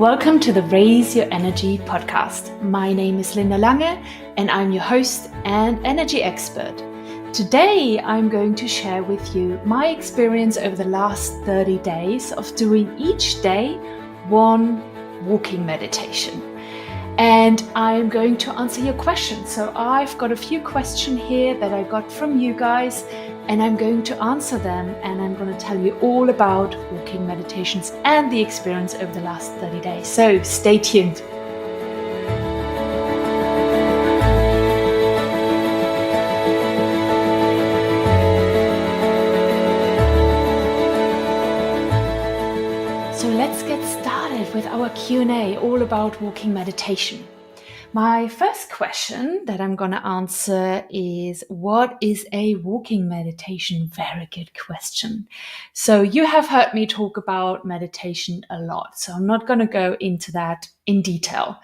Welcome to the Raise Your Energy podcast. My name is Linda Lange and I'm your host and energy expert. Today I'm going to share with you my experience over the last 30 days of doing each day one walking meditation. And I'm going to answer your questions. So I've got a few questions here that I got from you guys, and I'm going to answer them, and I'm going to tell you all about walking meditations and the experience over the last 30 days. So stay tuned. So let's get started with our Q&A all about walking meditation. My first question that I'm going to answer is, what is a walking meditation? Very good question. So you have heard me talk about meditation a lot, so I'm not going to go into that in detail.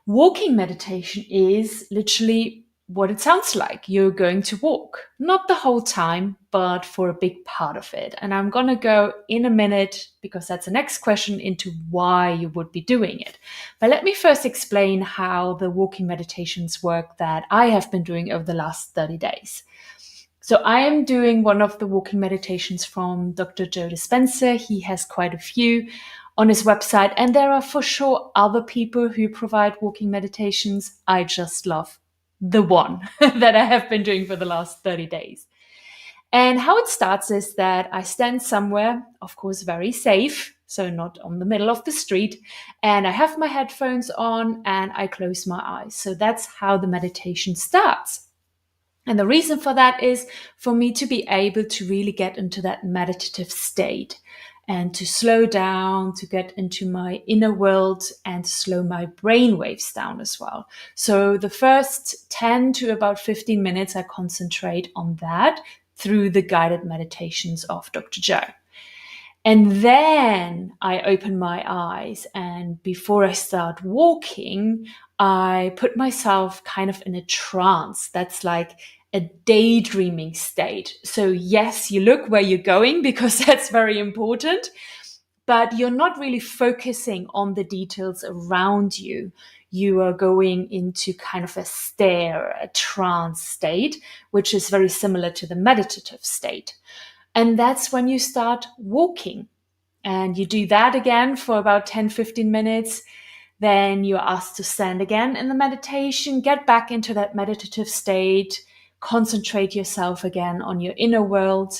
Walking meditation is literally what it sounds like. You're going to walk, not the whole time, but for a big part of it. And I'm going to go in a minute, because that's the next question, into why you would be doing it. But let me first explain how the walking meditations work that I have been doing over the last 30 days. So I am doing one of the walking meditations from Dr. Joe Dispenza. He has quite a few on his website, and there are for sure other people who provide walking meditations. I just love the one that I have been doing for the last 30 days. And how it starts is that I stand somewhere, of course, very safe, so not on the middle of the street, and I have my headphones on and I close my eyes. So that's how the meditation starts. And the reason for that is for me to be able to really get into that meditative state and to slow down, to get into my inner world and slow my brain waves down as well. So the first 10 to about 15 minutes, I concentrate on that through the guided meditations of Dr. Joe. And then I open my eyes, and before I start walking, I put myself kind of in a trance. That's like a daydreaming state. So yes, you look where you're going, because that's very important, but you're not really focusing on the details around you. You are going into kind of a trance state, which is very similar to the meditative state. And that's when you start walking. And you do that again for about 10-15 minutes. Then you're asked to stand again in the meditation, get back into that meditative state, concentrate yourself again on your inner world,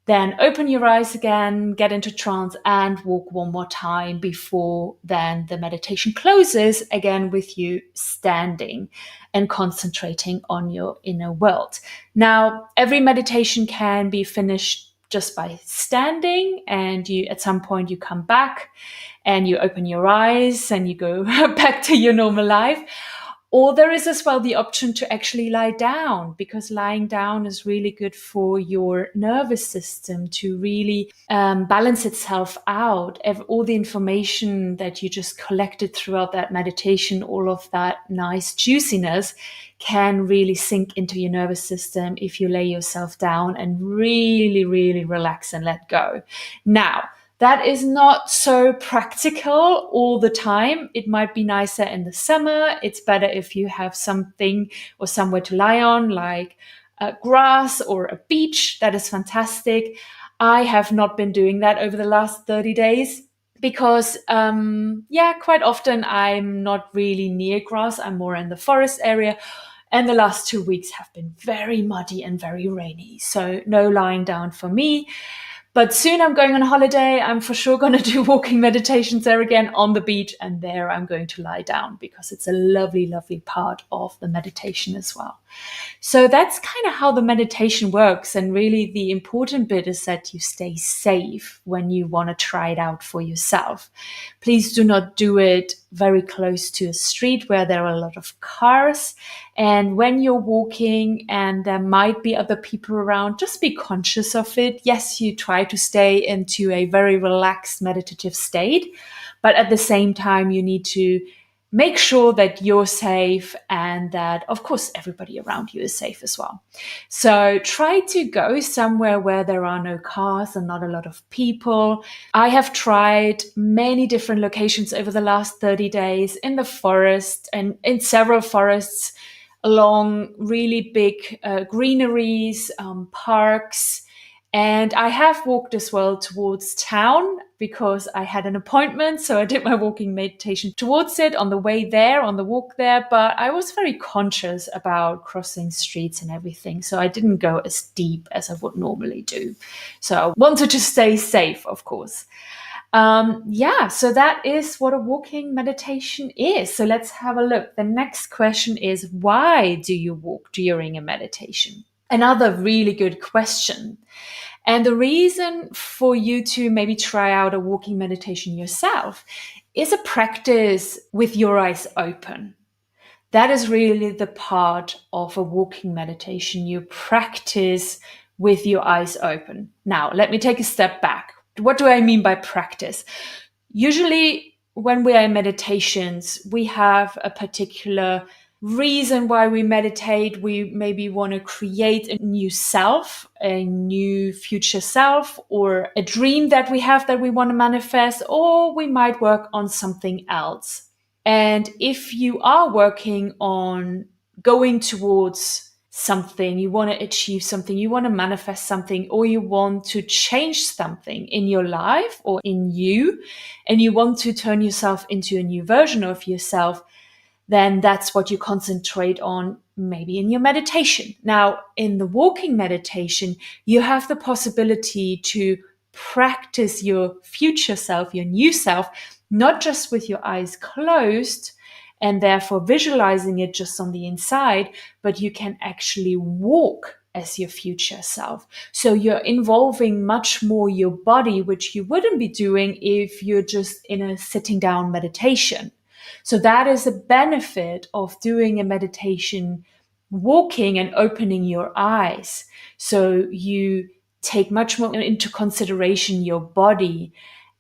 then open your eyes again, get into trance, and walk one more time before then the meditation closes again with you standing and concentrating on your inner world. Now, every meditation can be finished just by standing, and you at some point you come back and you open your eyes and you go back to your normal life. Or there is as well the option to actually lie down, because lying down is really good for your nervous system to really balance itself out. All the information that you just collected throughout that meditation, all of that nice juiciness can really sink into your nervous system if you lay yourself down and really, really relax and let go. Now, that is not so practical all the time. It might be nicer in the summer. It's better if you have something or somewhere to lie on, like grass or a beach. That is fantastic. I have not been doing that over the last 30 days because, quite often I'm not really near grass. I'm more in the forest area. And the last 2 weeks have been very muddy and very rainy. So no lying down for me. But soon I'm going on holiday. I'm for sure going to do walking meditations there again on the beach. And there I'm going to lie down, because it's a lovely, lovely part of the meditation as well. So that's kind of how the meditation works. And really the important bit is that you stay safe when you want to try it out for yourself. Please do not do it very close to a street where there are a lot of cars. And when you're walking and there might be other people around, just be conscious of it. Yes, you try to stay into a very relaxed meditative state, but at the same time, you need to make sure that you're safe and that, of course, everybody around you is safe as well. So try to go somewhere where there are no cars and not a lot of people. I have tried many different locations over the last 30 days in the forest and in several forests along really big greeneries, parks. And I have walked as well towards town because I had an appointment. So I did my walking meditation towards it on the way there, on the walk there. But I was very conscious about crossing streets and everything. So I didn't go as deep as I would normally do. So I wanted to stay safe, of course. So that is what a walking meditation is. So let's have a look. The next question is, why do you walk during a meditation? Another really good question. And the reason for you to maybe try out a walking meditation yourself is a practice with your eyes open. That is really the part of a walking meditation. You practice with your eyes open. Now, let me take a step back. What do I mean by practice? Usually, when we are in meditations, we have a particular reason why we meditate. We maybe want to create a new self, a new future self, or a dream that we have that we want to manifest, or we might work on something else. And if you are working on going towards something, you want to achieve something, you want to manifest something, or you want to change something in your life or in you, and you want to turn yourself into a new version of yourself, then that's what you concentrate on maybe in your meditation. Now, in the walking meditation, you have the possibility to practice your future self, your new self, not just with your eyes closed and therefore visualizing it just on the inside, but you can actually walk as your future self. So you're involving much more your body, which you wouldn't be doing if you're just in a sitting down meditation. So that is a benefit of doing a meditation, walking and opening your eyes. So you take much more into consideration your body,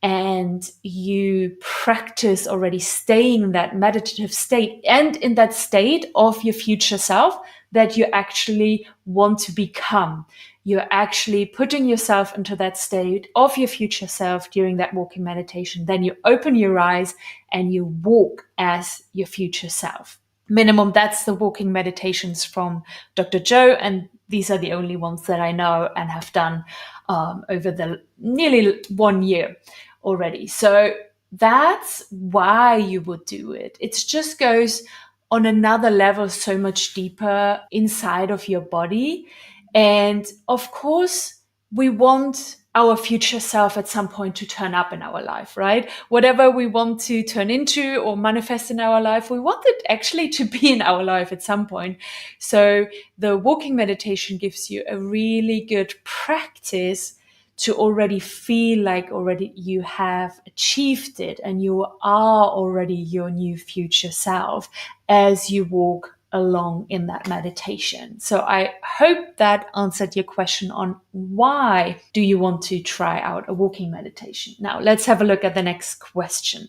and you practice already staying in that meditative state and in that state of your future self that you actually want to become. You're actually putting yourself into that state of your future self during that walking meditation. Then you open your eyes and you walk as your future self. Minimum, that's the walking meditations from Dr. Joe, and these are the only ones that I know and have done over the nearly 1 year already. So that's why you would do it. It just goes on another level, so much deeper inside of your body. And of course, we want our future self at some point to turn up in our life, right? Whatever we want to turn into or manifest in our life, we want it actually to be in our life at some point. So the walking meditation gives you a really good practice to already feel like already you have achieved it and you are already your new future self as you walk along in that meditation. So I hope that answered your question on why do you want to try out a walking meditation. Now let's have a look at the next question.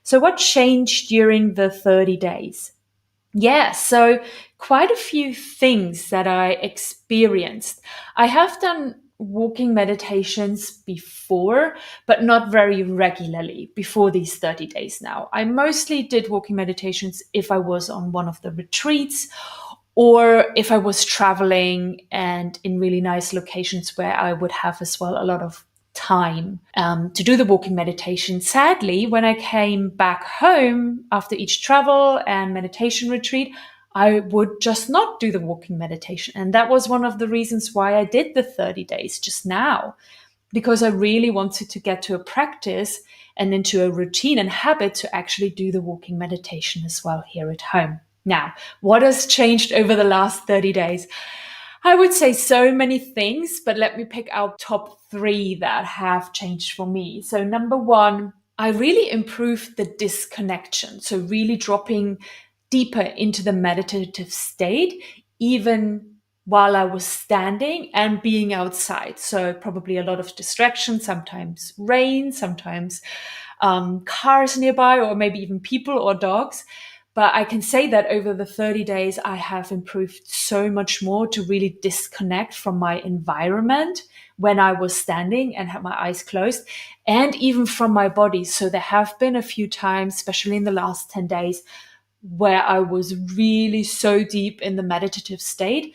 So what changed during the 30 days? Yeah, so quite a few things that I experienced. I have done walking meditations before, but not very regularly before these 30 days now. I mostly did walking meditations if I was on one of the retreats or if I was traveling and in really nice locations where I would have as well a lot of time to do the walking meditation. Sadly, when I came back home after each travel and meditation retreat, I would just not do the walking meditation. And that was one of the reasons why I did the 30 days just now, because I really wanted to get to a practice and into a routine and habit to actually do the walking meditation as well here at home. Now, what has changed over the last 30 days? I would say so many things, but let me pick out top 3 that have changed for me. So number 1, I really improved the disconnection. So really dropping deeper into the meditative state, even while I was standing and being outside. So probably a lot of distractions, sometimes rain, sometimes cars nearby, or maybe even people or dogs. But I can say that over the 30 days, I have improved so much more to really disconnect from my environment when I was standing and had my eyes closed, and even from my body. So there have been a few times, especially in the last 10 days, where I was really so deep in the meditative state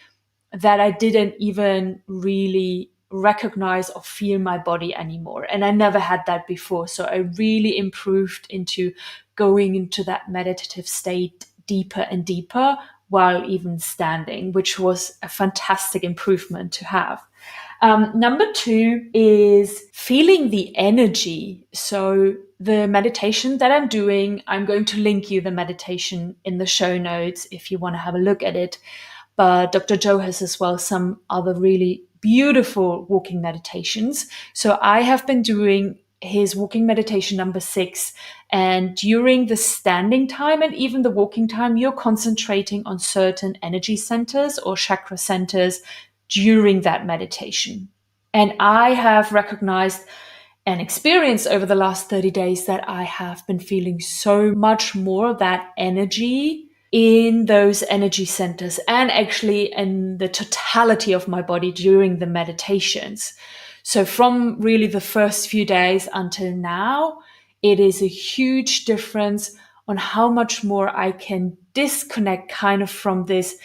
that I didn't even really recognize or feel my body anymore. And I never had that before. So I really improved into going into that meditative state deeper and deeper while even standing, which was a fantastic improvement to have. Number 2 is feeling the energy. So the meditation that I'm doing, I'm going to link you the meditation in the show notes if you want to have a look at it. But Dr. Joe has as well some other really beautiful walking meditations. So I have been doing his walking meditation number 6. And during the standing time and even the walking time, you're concentrating on certain energy centers or chakra centers during that meditation. And I have recognized and experienced over the last 30 days that I have been feeling so much more of that energy in those energy centers and actually in the totality of my body during the meditations. So from really the first few days until now, it is a huge difference on how much more I can disconnect kind of from this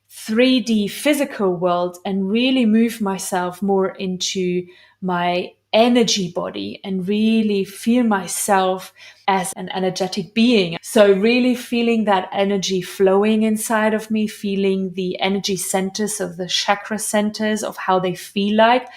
3D physical world and really move myself more into my energy body and really feel myself as an energetic being. So really feeling that energy flowing inside of me, feeling the energy centers of the chakra centers of how they feel like,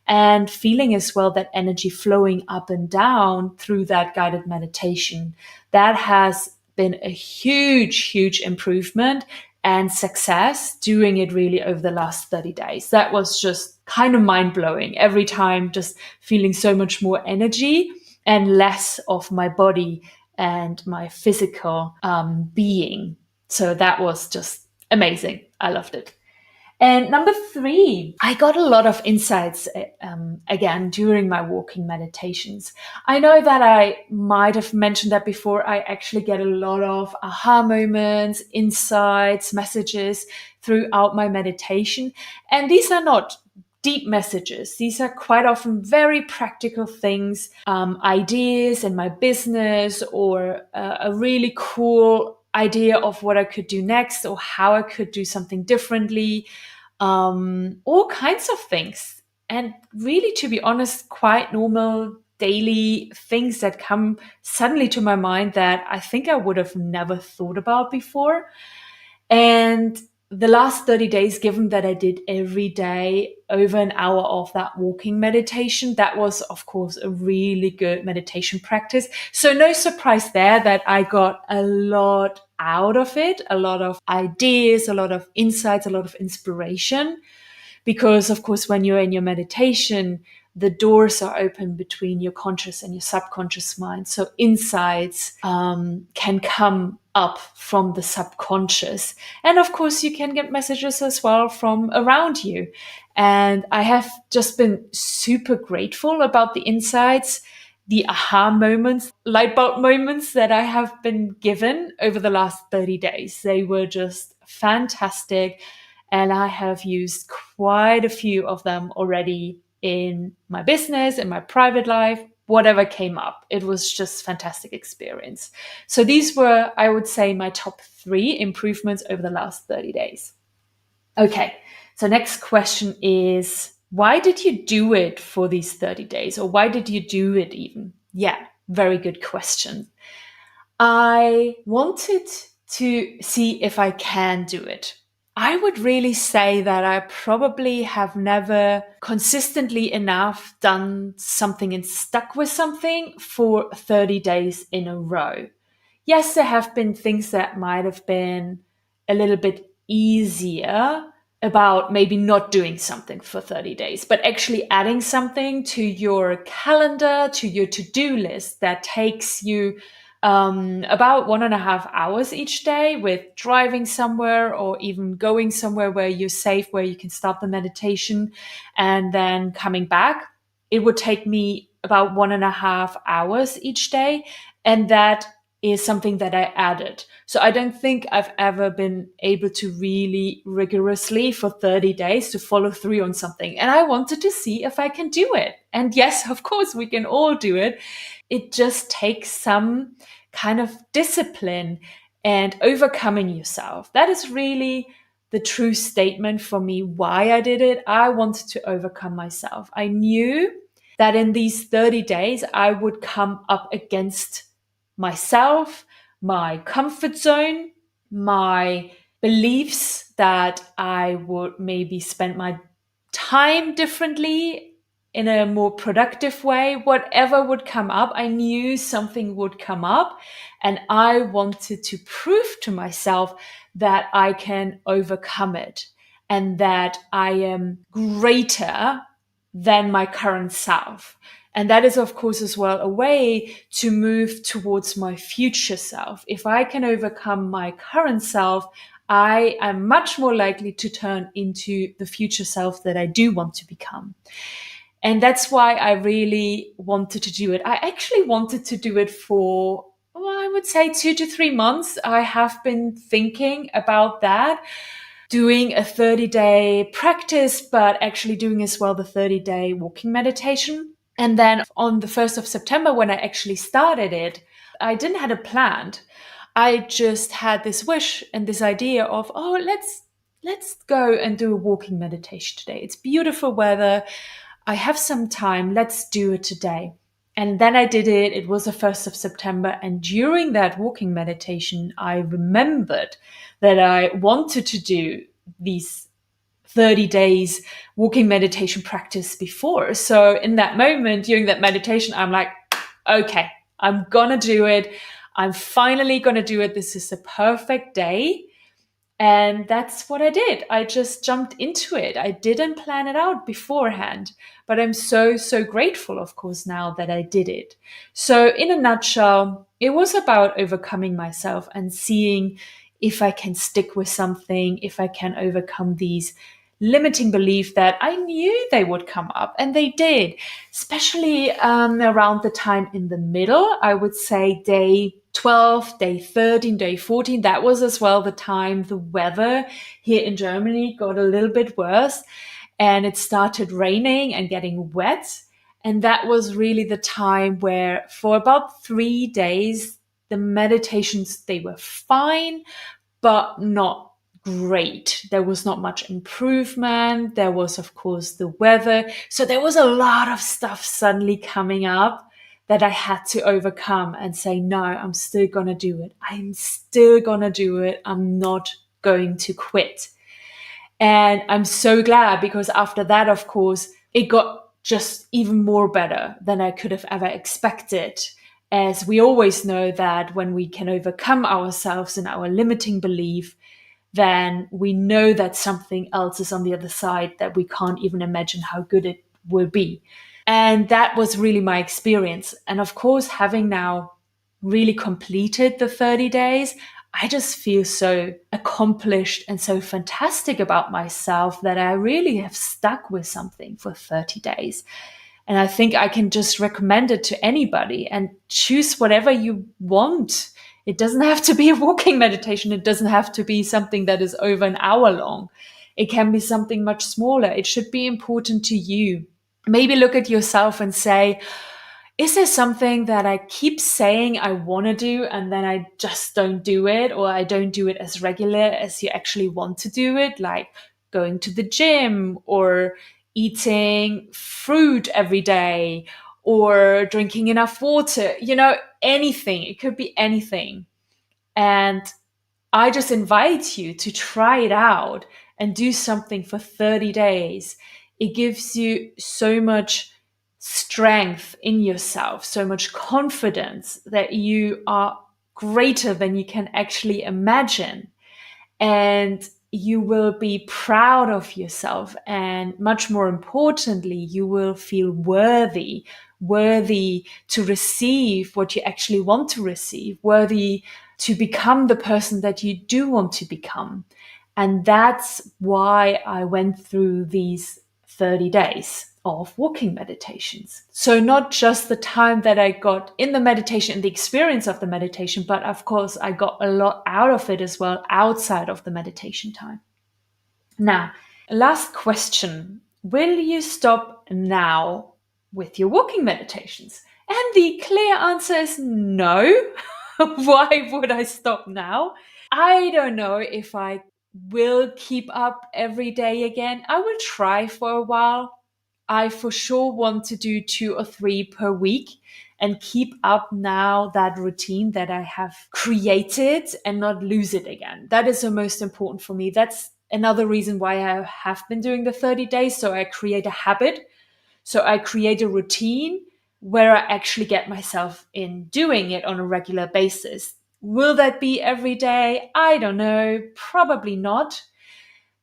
and feeling as well that energy flowing up and down through that guided meditation. That has been a huge, huge improvement and success doing it really over the last 30 days. That was just kind of mind-blowing. Every time just feeling so much more energy and less of my body and my physical being. So that was just amazing. I loved it. And number 3, I got a lot of insights again during my walking meditations. I know that I might have mentioned that before. I actually get a lot of aha moments, insights, messages throughout my meditation. And these are not deep messages. These are quite often very practical things, ideas in my business, or a really cool idea of what I could do next or how I could do something differently. All kinds of things. And really, to be honest, quite normal daily things that come suddenly to my mind that I think I would have never thought about before. And the last 30 days, given that I did every day over an hour of that walking meditation, that was, of course, a really good meditation practice. So no surprise there that I got a lot out of it, a lot of ideas, a lot of insights, a lot of inspiration. Because, of course, when you're in your meditation, the doors are open between your conscious and your subconscious mind. So insights can come up from the subconscious. And of course, you can get messages as well from around you. And I have just been super grateful about the insights, the aha moments, light bulb moments that I have been given over the last 30 days. They were just fantastic. And I have used quite a few of them already in my business, in my private life, whatever came up. It was just fantastic experience. So these were, I would say, my top 3 improvements over the last 30 days. Okay, so next question is, why did you do it for these 30 days? Or why did you do it even? Yeah, very good question. I wanted to see if I can do it. I would really say that I probably have never consistently enough done something and stuck with something for 30 days in a row. Yes, there have been things that might have been a little bit easier about maybe not doing something for 30 days, but actually adding something to your calendar, to your to-do list that takes you about 1.5 hours each day, with driving somewhere or even going somewhere where you're safe, where you can start the meditation and then coming back. It would take me about 1.5 hours each day. And that is something that I added. So I don't think I've ever been able to really rigorously for 30 days to follow through on something. And I wanted to see if I can do it. And yes, of course, we can all do it. It just takes some kind of discipline and overcoming yourself. That is really the true statement for me why I did it. I wanted to overcome myself. I knew that in these 30 days, I would come up against myself, my comfort zone, my beliefs that I would maybe spend my time differently in a more productive way. Whatever would come up, I knew something would come up, and I wanted to prove to myself that I can overcome it and that I am greater than my current self. And that is, of course, as well a way to move towards my future self. If I can overcome my current self, I am much more likely to turn into the future self that I do want to become. And that's why I really wanted to do it. I actually wanted to do it for, well, I would say 2 to 3 months. I have been thinking about that, doing a 30-day practice, but actually doing as well the 30-day walking meditation. And then on the 1st of September, when I actually started it, I didn't have it planned. I just had this wish and this idea of, oh, let's go and do a walking meditation today. It's beautiful weather. I have some time. Let's do it today. And then I did it. It was the 1st of September. And during that walking meditation, I remembered that I wanted to do these 30 days walking meditation practice before. So in that moment, during that meditation, I'm like, okay, I'm going to do it. I'm finally going to do it. This is a perfect day. And that's what I did. I just jumped into it. I didn't plan it out beforehand, but I'm so, so grateful, of course, now that I did it. So in a nutshell, it was about overcoming myself and seeing if I can stick with something, if I can overcome these limiting beliefs that I knew they would come up, and they did, especially around the time in the middle. I would say day 12, day 13, day 14. That was as well the time the weather here in Germany got a little bit worse and it started raining and getting wet. And that was really the time where for about 3 days, the meditations, they were fine, but not great. There was not much improvement. There was, of course, the weather. So there was a lot of stuff suddenly coming up that I had to overcome and say, no, I'm still going to do it. I'm still going to do it. I'm not going to quit. And I'm so glad, because after that, of course, it got just even more better than I could have ever expected. As we always know that when we can overcome ourselves and our limiting belief, then we know that something else is on the other side that we can't even imagine how good it will be. And that was really my experience. And of course, having now really completed the 30 days, I just feel so accomplished and so fantastic about myself that I really have stuck with something for 30 days. And I think I can just recommend it to anybody and choose whatever you want. It doesn't have to be a walking meditation. It doesn't have to be something that is over an hour long. It can be something much smaller. It should be important to you. Maybe look at yourself and say, is there something that I keep saying I want to do and then I just don't do it, or I don't do it as regular as you actually want to do it, like going to the gym or eating fruit every day or drinking enough water, anything. It could be anything. And I just invite you to try it out and do something for 30 days. It gives you so much strength in yourself, so much confidence that you are greater than you can actually imagine. And you will be proud of yourself. And much more importantly, you will feel worthy to receive what you actually want to receive, worthy to become the person that you do want to become. And that's why I went through these 30 days. of walking meditations. So not just the time that I got in the meditation, the experience of the meditation, but of course I got a lot out of it as well outside of the meditation time. Now, last question. Will you stop now with your walking meditations? And the clear answer is no. Why would I stop now? I don't know if I will keep up every day again. I will try for a while. I for sure want to do 2 or 3 per week and keep up now that routine that I have created and not lose it again. That is the most important for me. That's another reason why I have been doing the 30 days. So I create a habit. So I create a routine where I actually get myself in doing it on a regular basis. Will that be every day? I don't know. Probably not.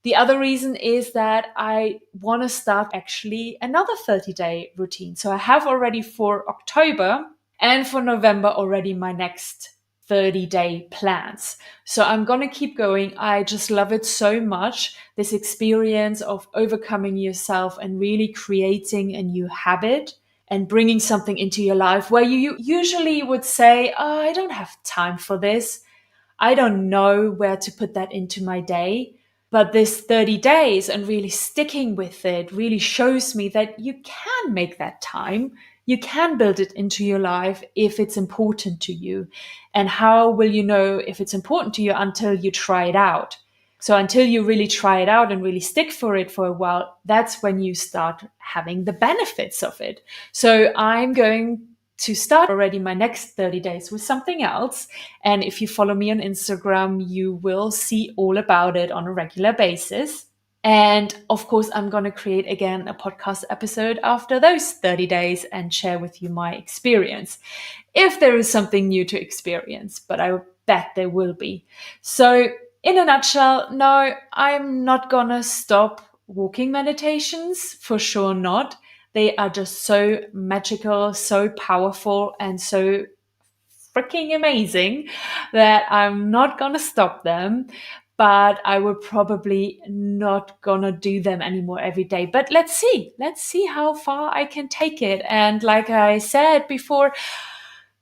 The other reason is that I want to start actually another 30-day routine. So I have already for October and for November already my next 30-day plans. So I'm going to keep going. I just love it so much. This experience of overcoming yourself and really creating a new habit and bringing something into your life where you usually would say, oh, I don't have time for this. I don't know where to put that into my day. But this 30 days and really sticking with it really shows me that you can make that time. You can build it into your life if it's important to you. And how will you know if it's important to you until you try it out? So until you really try it out and really stick for it for a while, that's when you start having the benefits of it. So I'm going to start already my next 30 days with something else. And if you follow me on Instagram, you will see all about it on a regular basis. And of course, I'm going to create again a podcast episode after those 30 days and share with you my experience. If there is something new to experience, but I bet there will be. So in a nutshell, no, I'm not going to stop walking meditations, for sure not. They are just so magical, so powerful, and so freaking amazing that I'm not going to stop them. But I will probably not going to do them anymore every day. But let's see how far I can take it. And like I said before,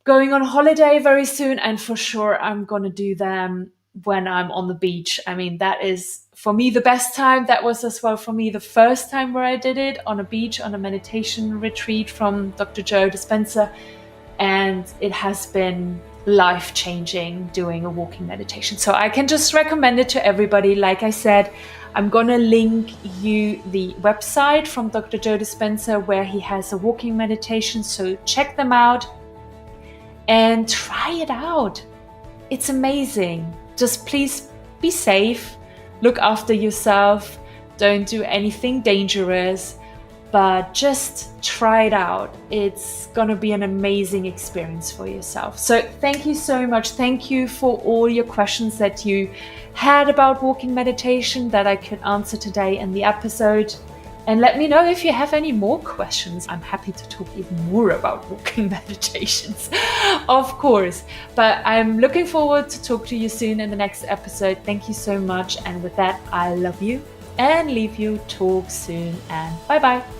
going on holiday very soon. And for sure, I'm going to do them when I'm on the beach. I mean, that is for me the best time. That was as well for me the first time where I did it on a beach, on a meditation retreat from Dr. Joe Dispenza. And it has been life-changing doing a walking meditation. So I can just recommend it to everybody. Like I said, I'm going to link you the website from Dr. Joe Dispenza where he has a walking meditation. So check them out and try it out. It's amazing. Just please be safe. Look after yourself. Don't do anything dangerous. But just try it out. It's going to be an amazing experience for yourself. So thank you so much. Thank you for all your questions that you had about walking meditation that I could answer today in the episode. And let me know if you have any more questions. I'm happy to talk even more about walking meditations, of course. But I'm looking forward to talk to you soon in the next episode. Thank you so much. And with that, I love you and leave you. Talk soon and bye-bye.